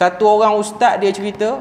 Satu orang ustaz dia cerita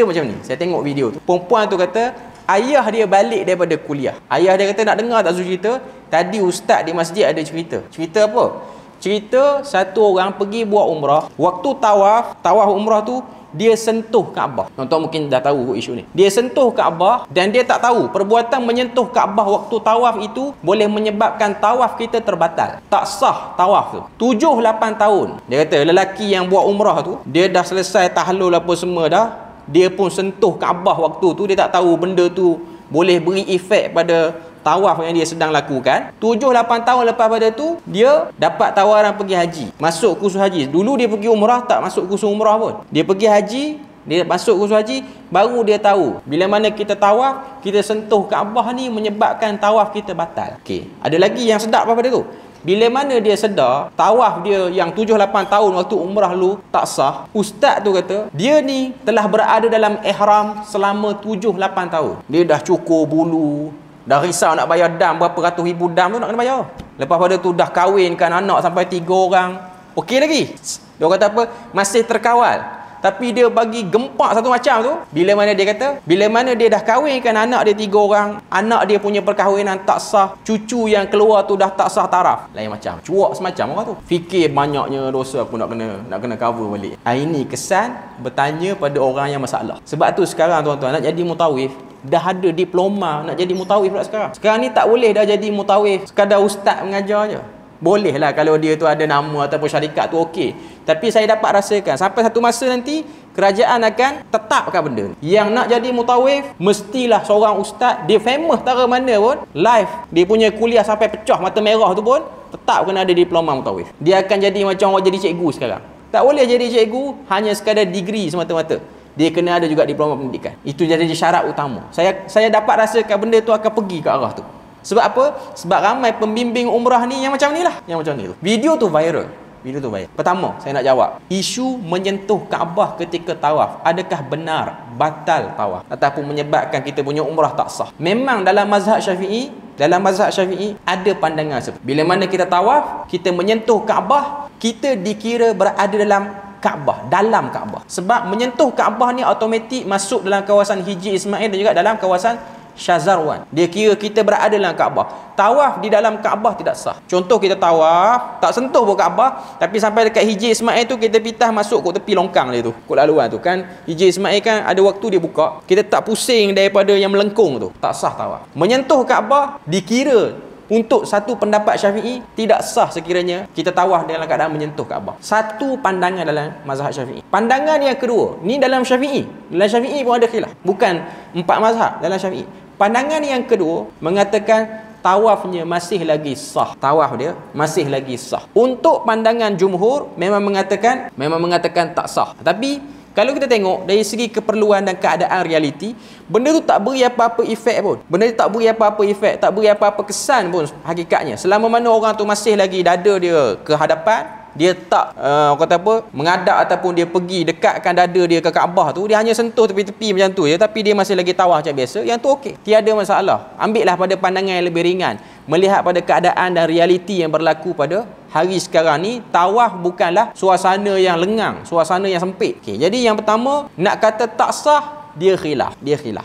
macam ni. Saya tengok video tu. Perempuan tu kata ayah dia balik daripada kuliah. Ayah dia kata nak dengar tak Zul cerita? Tadi ustaz di masjid ada cerita. Cerita apa? Cerita satu orang pergi buat umrah. Waktu tawaf umrah tu dia sentuh Kaabah. Tuan-tuan mungkin dah tahu isu ni. Dia sentuh Kaabah dan dia tak tahu perbuatan menyentuh Kaabah waktu tawaf itu boleh menyebabkan tawaf kita terbatal. Tak sah tawaf tu. 7-8 tahun. Dia kata lelaki yang buat umrah tu, dia dah selesai tahlul apa semua dah. Dia pun sentuh Kaabah waktu tu, dia tak tahu benda tu boleh beri efek pada tawaf yang dia sedang lakukan. 7-8 tahun lepas pada tu, dia dapat tawaran pergi haji, masuk kursus haji. Dulu dia pergi umrah tak masuk kursus umrah pun. Dia pergi haji, dia masuk kursus haji, baru dia tahu bila mana kita tawaf, kita sentuh Kaabah ni menyebabkan tawaf kita batal. Okey, ada lagi yang sedap pada tu. Bila mana dia sedar tawaf dia yang 7-8 tahun waktu umrah lu tak sah, ustaz tu kata dia ni telah berada dalam ihram selama 7-8 tahun. Dia dah cukur bulu, dah risau nak bayar dam, berapa ratus ribu dam tu nak kena bayar. Lepas pada tu dah kahwinkan anak sampai 3 orang. Okey lagi. Dia kata apa? Masih terkawal. Tapi dia bagi gempak satu macam tu. Bila mana dia kata, bila mana dia dah kahwinkan anak dia 3 orang, anak dia punya perkahwinan tak sah, cucu yang keluar tu dah tak sah taraf. Lain macam. Cuak semacam orang tu. Fikir banyaknya dosa aku nak kena cover balik. Ini kesan bertanya pada orang yang masalah. Sebab tu sekarang tuan-tuan nak jadi mutawif, dah ada diploma nak jadi mutawif pula sekarang. Sekarang ni tak boleh dah jadi mutawif sekadar ustaz mengajar je. Boleh lah kalau dia tu ada nama ataupun syarikat tu okey. Tapi saya dapat rasakan sampai satu masa nanti kerajaan akan tetapkan benda ni. Yang nak jadi mutawif mestilah seorang ustaz, dia famous tara mana pun, live dia punya kuliah sampai pecah mata merah tu pun tetap kena ada diploma mutawif. Dia akan jadi macam orang jadi cikgu sekarang. Tak boleh jadi cikgu hanya sekadar degree semata-mata. Dia kena ada juga diploma pendidikan. Itu jadi syarat utama. Saya dapat rasakan benda tu akan pergi ke arah tu. Sebab apa? Sebab ramai pembimbing umrah ni yang macam ni lah. Yang macam ni tu. Video tu viral. Pertama, saya nak jawab. Isu menyentuh Kaabah ketika tawaf. Adakah benar batal tawaf? Ataupun menyebabkan kita punya umrah tak sah? Memang dalam mazhab Syafi'i, ada pandangan seperti bila mana kita tawaf, kita menyentuh Kaabah, kita dikira berada dalam Kaabah. Sebab menyentuh Kaabah ni automatik masuk dalam kawasan Hijri Ismail dan juga dalam kawasan Syazarwan. Dia kira kita berada dalam Kaabah. Tawaf di dalam Kaabah tidak sah. Contoh kita tawaf, tak sentuh pun Kaabah, tapi sampai dekat Hijri Ismail tu kita pitah masuk kot tepi longkang dia tu, kot laluan tu kan. Hijri Ismail kan ada waktu dia buka, kita tak pusing daripada yang melengkung tu, tak sah tawaf. Menyentuh Kaabah dikira untuk satu pendapat Syafi'i tidak sah sekiranya kita tawaf dalam keadaan menyentuh Kaabah. Satu pandangan dalam mazhab Syafi'i. Pandangan yang kedua, ni dalam Syafi'i. Dalam Syafi'i pun ada khilaf. Bukan 4 mazhab dalam Syafi'i. Pandangan yang kedua mengatakan tawafnya masih lagi sah. Tawaf dia masih lagi sah. Untuk pandangan jumhur memang mengatakan tak sah. Tapi kalau kita tengok dari segi keperluan dan keadaan realiti, benda tu tak beri apa-apa efek pun. Tak beri apa-apa kesan pun hakikatnya. Selama mana orang tu masih lagi dada dia ke hadapan, dia tak mengadap ataupun dia pergi dekatkan dada dia ke Kaabah tu, dia hanya sentuh tepi-tepi macam tu je, tapi dia masih lagi tawaf macam biasa, yang tu okey, tiada masalah. Ambillah pada pandangan yang lebih ringan, melihat pada keadaan dan realiti yang berlaku pada hari sekarang ni. Tawaf bukanlah suasana yang lengang, suasana yang sempit. Okey, jadi yang pertama nak kata tak sah, dia khilaf.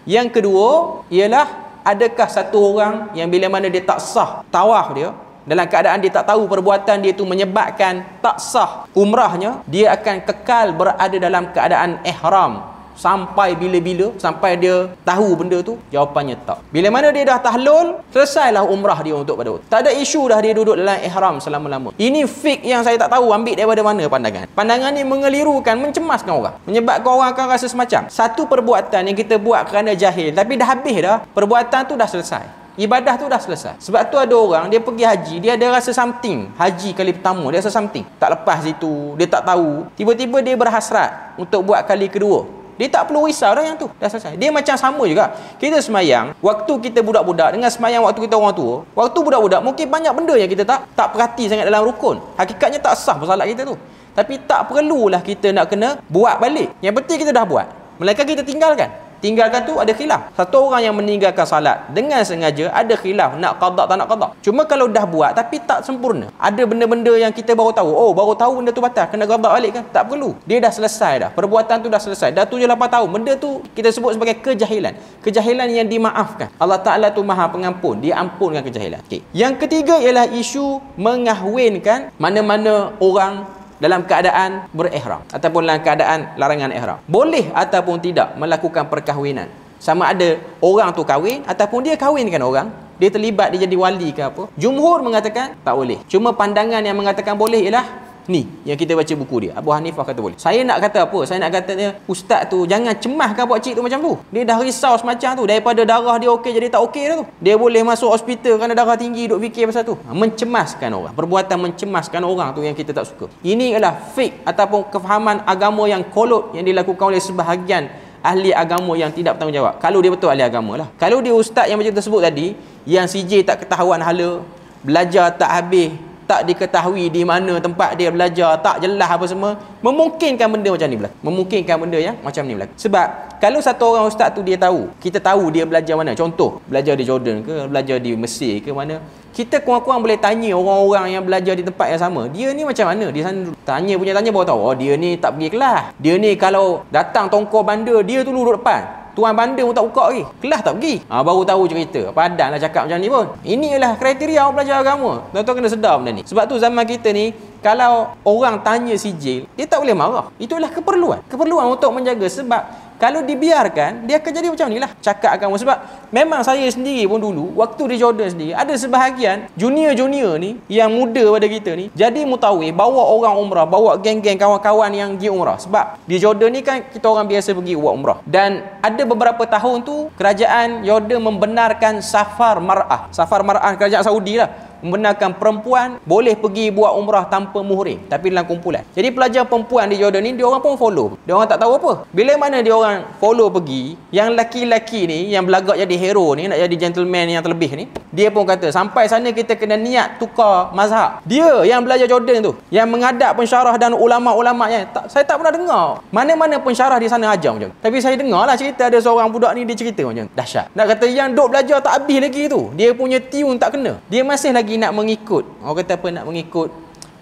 Yang kedua ialah adakah satu orang yang bila mana dia tak sah tawaf dia, dalam keadaan dia tak tahu perbuatan dia itu menyebabkan tak sah umrahnya, dia akan kekal berada dalam keadaan ihram sampai bila-bila, sampai dia tahu benda tu? Jawapannya tak. Bila mana dia dah tahlul, selesailah umrah dia untuk pada waktu. Tak ada isu dah dia duduk dalam ihram selama-lama. Ini fik yang saya tak tahu ambil daripada mana pandangan. Pandangan ni mengelirukan, mencemaskan orang, menyebabkan orang akan rasa semacam satu perbuatan yang kita buat kerana jahil, tapi dah habis dah, perbuatan tu dah selesai, ibadah tu dah selesai. Sebab tu ada orang dia pergi haji, dia ada rasa something. Haji kali pertama dia rasa something, tak lepas situ, dia tak tahu. Tiba-tiba dia berhasrat untuk buat kali kedua. Dia tak perlu risau dah, yang tu dah selesai. Dia macam sama juga. Kita semayang waktu kita budak-budak dengan semayang waktu kita orang tua. Waktu budak-budak mungkin banyak benda yang kita tak perhati sangat dalam rukun. Hakikatnya tak sah solat kita tu. Tapi tak perlulah kita nak kena buat balik. Yang penting kita dah buat, melainkan kita tinggalkan. tinggalkan tu ada khilaf. Satu orang yang meninggalkan salat dengan sengaja ada khilaf nak qada tak nak qada. Cuma kalau dah buat tapi tak sempurna, ada benda-benda yang kita baru tahu, oh baru tahu benda tu batal, kena qada balik kan? Tak perlu. Dia dah selesai dah. Perbuatan tu dah selesai. Dah 7-8 tahun. Benda tu kita sebut sebagai kejahilan. Kejahilan yang dimaafkan. Allah Taala tu Maha Pengampun. Dia ampunkan kejahilan. Okey. Yang ketiga ialah isu mengahwinkan mana-mana orang dalam keadaan berihram ataupun dalam keadaan larangan ihram. Boleh ataupun tidak melakukan perkahwinan. Sama ada orang tu kahwin ataupun dia kahwinkan orang, dia terlibat, dia jadi wali ke apa. Jumhur mengatakan tak boleh. Cuma pandangan yang mengatakan boleh ialah ni yang kita baca buku dia. Abu Hanifah kata boleh. Saya nak kata apa? Saya nak kata dia, ustaz tu jangan cemaskan buat cik tu macam tu. Dia dah risau semacam tu, daripada darah dia okey jadi tak okey dah tu. Dia boleh masuk hospital kerana darah tinggi, duk fikir pasal tu. Mencemaskan orang. Perbuatan mencemaskan orang tu yang kita tak suka. Ini adalah fik ataupun kefahaman agama yang kolot yang dilakukan oleh sebahagian ahli agama yang tidak bertanggungjawab. Kalau dia betul ahli agama lah. Kalau dia ustaz yang macam tersebut tadi, yang CJ tak ketahuan hala, belajar tak habis, tak diketahui di mana tempat dia belajar, tak jelas apa semua, memungkinkan benda macam ni berlaku. Memungkinkan benda yang macam ni berlaku. Sebab kalau satu orang ustaz tu dia tahu, kita tahu dia belajar mana, contoh belajar di Jordan ke, belajar di Mesir ke mana, kita kurang-kurang boleh tanya orang-orang yang belajar di tempat yang sama, dia ni macam mana di sana. Tanya baru tahu, oh dia ni tak pergi kelas, dia ni kalau datang tongkor bandar dia tu duduk depan, tuan bandar pun tak buka lagi, kelas tak pergi, baru tahu cerita. Padanlah cakap macam ni pun. Ini ialah kriteria orang belajar agama. Tuan-tuan kena sedar benda ni. Sebab tu zaman kita ni, kalau orang tanya sijil, dia tak boleh marah. Itu adalah keperluan untuk menjaga. Sebab kalau dibiarkan, dia akan jadi macam ni lah cakap agama. Sebab memang saya sendiri pun dulu, waktu di Jordan sendiri, ada sebahagian junior-junior ni yang muda pada kita ni, jadi mutawif, bawa orang umrah, bawa geng-geng kawan-kawan yang pergi umrah. Sebab di Jordan ni kan kita orang biasa pergi buat umrah. Dan ada beberapa tahun tu kerajaan Jordan membenarkan safar mar'ah. Safar mar'ah kerajaan Saudi lah, membenarkan perempuan boleh pergi buat umrah tanpa muhrim, tapi dalam kumpulan. Jadi pelajar perempuan di Jordan ni, dia orang pun follow. Dia orang tak tahu apa. Bila mana dia orang follow pergi, yang laki-laki ni yang belagak jadi hero ni, nak jadi gentleman yang terlebih ni, dia pun kata sampai sana kita kena niat tukar mazhab. Dia yang belajar Jordan tu, yang menghadap pensyarah dan ulama'-ulama' saya tak pernah dengar mana-mana pensyarah di sana ajar macam tu. Tapi saya dengar lah cerita ada seorang budak ni, dia cerita macam tu. Dahsyat. Nak kata yang duk belajar tak habis lagi tu, dia punya tune tak kena, dia masih lagi nak mengikut, orang kata apa, nak mengikut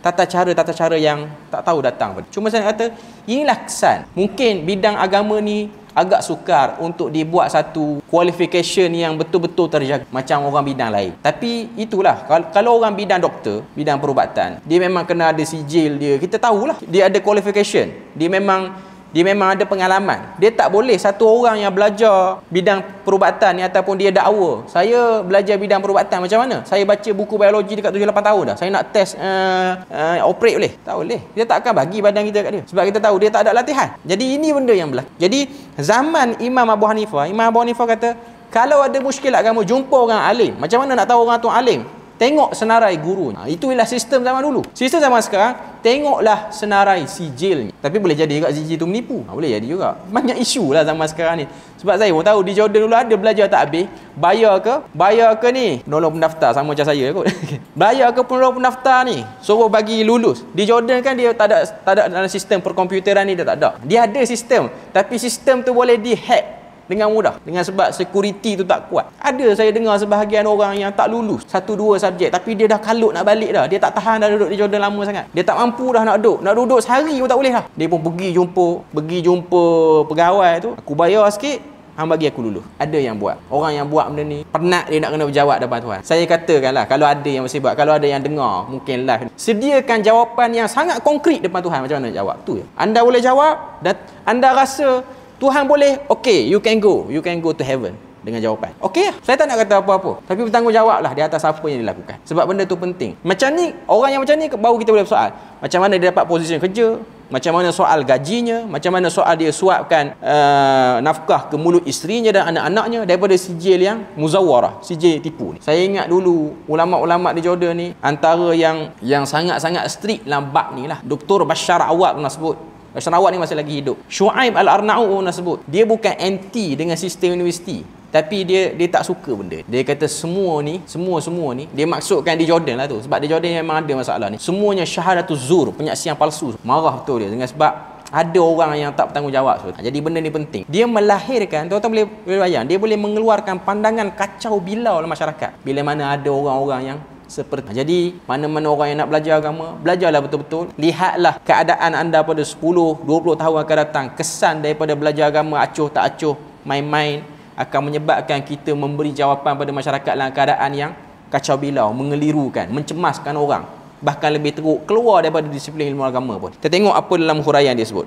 tata cara yang tak tahu datang pada. Cuma saya nak kata inilah kesan. Mungkin bidang agama ni agak sukar untuk dibuat satu qualification yang betul-betul terjaga macam orang bidang lain. Tapi itulah, kalau orang bidang doktor, bidang perubatan, dia memang kena ada sijil dia. Kita tahulah dia ada qualification. Dia memang ada pengalaman. Dia tak boleh satu orang yang belajar bidang perubatan ni ataupun dia dakwa, saya belajar bidang perubatan macam mana? Saya baca buku biologi dekat 7-8 tahun dah. Saya nak test operate boleh? Tak boleh. Dia tak akan bagi badan kita kat dia. Sebab kita tahu dia tak ada latihan. Jadi ini benda yang berlaku. Jadi zaman Imam Abu Hanifah kata, kalau ada muskil agama, jumpa orang alim. Macam mana nak tahu orang tu alim? Tengok senarai guru. Itu ialah sistem zaman dulu. Sistem zaman sekarang, tengoklah senarai sijilnya. Tapi boleh jadi juga sijil tu menipu. Boleh jadi juga. Banyak isu lah zaman sekarang ni. Sebab saya pun tahu di Jordan dulu ada belajar tak habis. Bayar ke ni penolong pendaftar, sama macam saya kot. Bayar ke penolong pendaftar ni, suruh bagi lulus. Di Jordan kan dia tak ada dalam sistem perkomputeran ni, dia tak ada. Dia ada sistem, tapi sistem tu boleh dihack dengan mudah, dengan sebab security tu tak kuat. Ada saya dengar sebahagian orang yang tak lulus 1-2 subjek, tapi dia dah kalut nak balik dah. Dia tak tahan dah duduk di Jordan lama sangat. Dia tak mampu dah nak duduk sehari pun tak boleh dah. Dia pun pergi jumpa pegawai tu, aku bayar sikit, hang bagi aku lulus. Ada yang buat. Orang yang buat benda ni penat dia nak kena berjawab depan Tuhan. Saya katakanlah, kalau ada yang masih buat, kalau ada yang dengar mungkin live, sediakan jawapan yang sangat konkret depan Tuhan. Macam mana nak jawab tu ya. Anda boleh jawab dan anda rasa Tuhan boleh, okay, you can go to heaven dengan jawapan. Okey, saya tak nak kata apa-apa, tapi bertanggungjawablah di atas apa yang dilakukan. Sebab benda tu penting. Macam ni, orang yang macam ni baru kita boleh bersoal. Macam mana dia dapat posisi kerja, macam mana soal gajinya, macam mana soal dia suapkan nafkah ke mulut isterinya dan anak-anaknya daripada sijil yang muzawwarah, sijil tipu ni. Saya ingat dulu ulama-ulama di Jordan ni, antara yang sangat-sangat strict dalam bab ni lah, Dr. Bashar Awad pernah sebut. Bashar Awad ni masih lagi hidup. Shu'aib Al-Arnaud pernah sebut. Dia bukan anti dengan sistem universiti, tapi dia tak suka benda. Dia kata semua ni, dia maksudkan di Jordan lah tu. Sebab di Jordan memang ada masalah ni. Semuanya syahadatuz zur, penyaksian palsu. Marah betul dia dengan sebab ada orang yang tak bertanggungjawab. So, jadi benda ni penting. Dia melahirkan, tuan-tuan boleh bayang, dia boleh mengeluarkan pandangan kacau bilau dalam masyarakat bila mana ada orang-orang yang seperti. Jadi mana-mana orang yang nak belajar agama, belajarlah betul-betul. Lihatlah keadaan anda pada 10, 20 tahun akan datang. Kesan daripada belajar agama acuh tak acuh, main-main, akan menyebabkan kita memberi jawapan pada masyarakat dalam keadaan yang kacau bilau, mengelirukan, mencemaskan orang, bahkan lebih teruk keluar daripada disiplin ilmu agama pun. Kita tengok apa dalam huraian dia sebut.